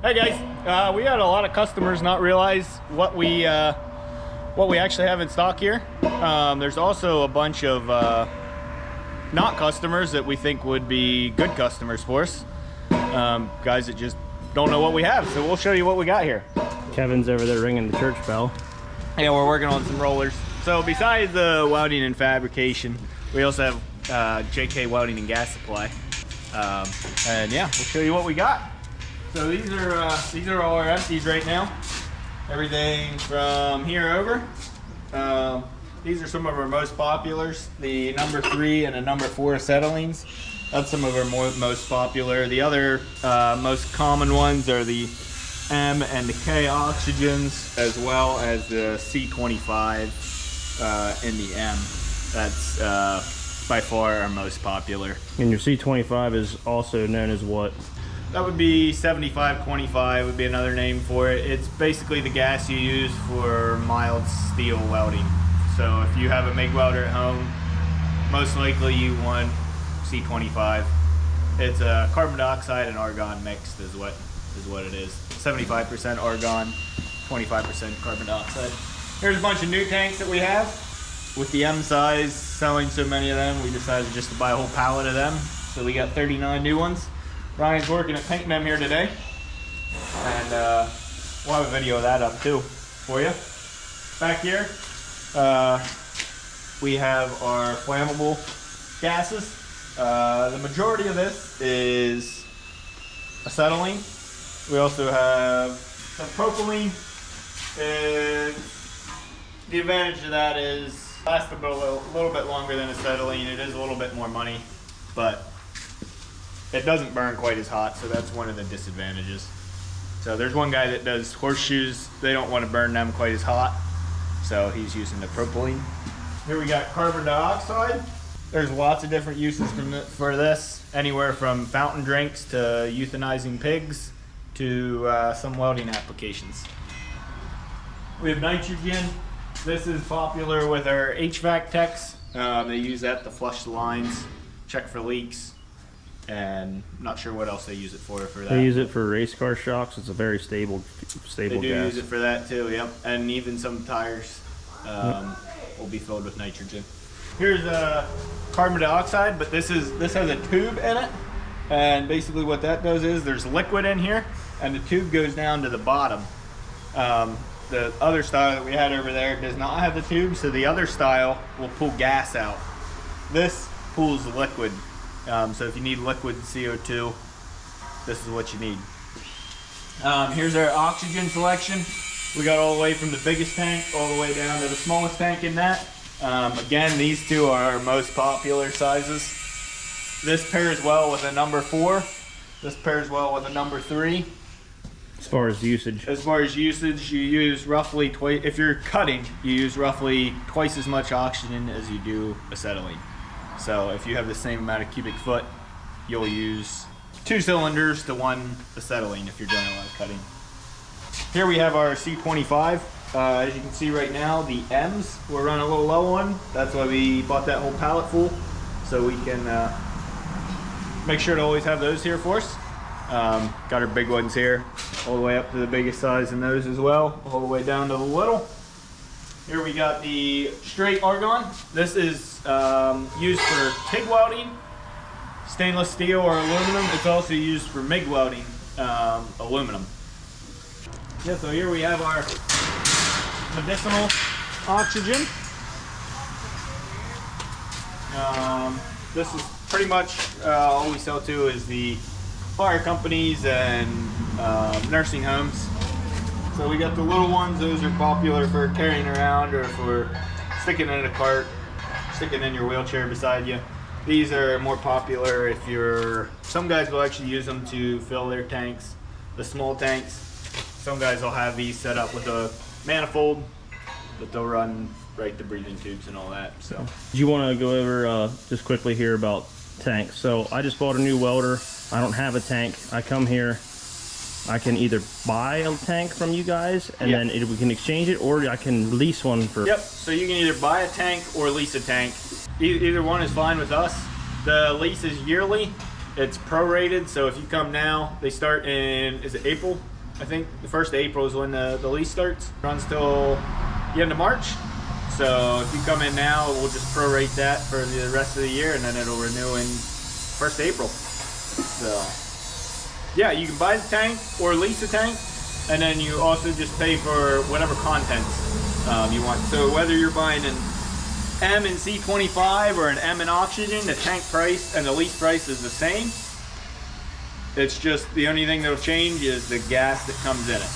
Hey guys, we had a lot of customers not realize what we actually have in stock here. There's also a bunch of not customers that we think would be good customers for us. Guys that just don't know what we have, so we'll show you what we got here. Kevin's over there ringing the church bell. Yeah, we're working on some rollers. So besides the welding and fabrication, we also have JK Welding and Gas Supply. And yeah, we'll show you what we got. So these are all our empties right now. Everything from here over. These are some of our most populars. The number 3 and a number 4 acetylenes. That's some of our most popular. The other most common ones are the M and the K oxygens, as well as the C25 and the M. That's by far our most popular. And your C25 is also known as what? That would be 7525 would be another name for it. It's basically the gas you use for mild steel welding. So if you have a MIG welder at home, most likely you want C25. It's a carbon dioxide and argon mixed is what it is. 75% argon, 25% carbon dioxide. Here's a bunch of new tanks that we have. With the M size selling so many of them, we decided just to buy a whole pallet of them. So we got 39 new ones. Ryan's working at painting them here today. And we'll have a video of that up too for you. Back here, we have our flammable gases. The majority of this is acetylene. We also have some propylene. And the advantage of that is it lasts a little bit longer than acetylene. It is a little bit more money, but it doesn't burn quite as hot, so that's one of the disadvantages. So there's one guy that does horseshoes. They don't want to burn them quite as hot, so he's using the propylene. Here we got carbon dioxide. There's lots of different uses for this, anywhere from fountain drinks to euthanizing pigs to some welding applications. We have nitrogen. This is popular with our HVAC techs. They use that to flush the lines, check for leaks, and I'm not sure what else they use it for that. They use it for race car shocks. It's a very stable They do gas. use it for that too, yep. And even some tires will be filled with nitrogen. Here's carbon dioxide, but this has a tube in it. And basically what that does is there's liquid in here, and the tube goes down to the bottom. The other style that we had over there does not have the tube, so the other style will pull gas out. This pulls liquid. So if you need liquid CO2, this is what you need. Here's our oxygen selection. We got all the way from the biggest tank all the way down to the smallest tank in that. Again, these two are our most popular sizes. This pairs well with a number 4. This pairs well with a number 3. As far as usage? As far as usage, you use roughly twice, if you're cutting, you use roughly twice as much oxygen as you do acetylene. So if you have the same amount of cubic foot, you'll use 2 cylinders to 1 acetylene if you're doing a lot of cutting. Here we have our C25. As you can see right now, the M's we're running a little low on. That's why we bought that whole pallet full, so we can make sure to always have those here for us. Got our big ones here, all the way up to the biggest size in those as well, all the way down to the little. Here we got the straight argon. This is used for TIG welding, stainless steel or aluminum. It's also used for MIG welding, aluminum. Yeah, so here we have our medicinal oxygen. This is pretty much all we sell to is the fire companies and nursing homes. So we got the little ones. Those are popular for carrying around or for sticking in a cart, sticking in your wheelchair beside you. These are more popular if you're, some guys will actually use them to fill their tanks, the small tanks. Some guys will have these set up with a manifold that they'll run right to breathing tubes and all that. So Do you want to go over just quickly here about tanks? So I just bought a new welder. I don't have a tank. I come here. I can either buy a tank from you guys and then we can exchange it, or I can lease one for... Yep, so you can either buy a tank or lease a tank. Either one is fine with us. The lease is yearly. It's prorated, so if you come now, they start in, is it April? I think the 1st of April is when the lease starts. Runs till the end of March. So if you come in now, we'll just prorate that for the rest of the year, and then it'll renew in 1st of April. So yeah, you can buy the tank or lease the tank, and then you also just pay for whatever contents you want. So whether you're buying an M and C25 or an M and oxygen, the tank price and the lease price is the same. It's just the only thing that'll change is the gas that comes in it.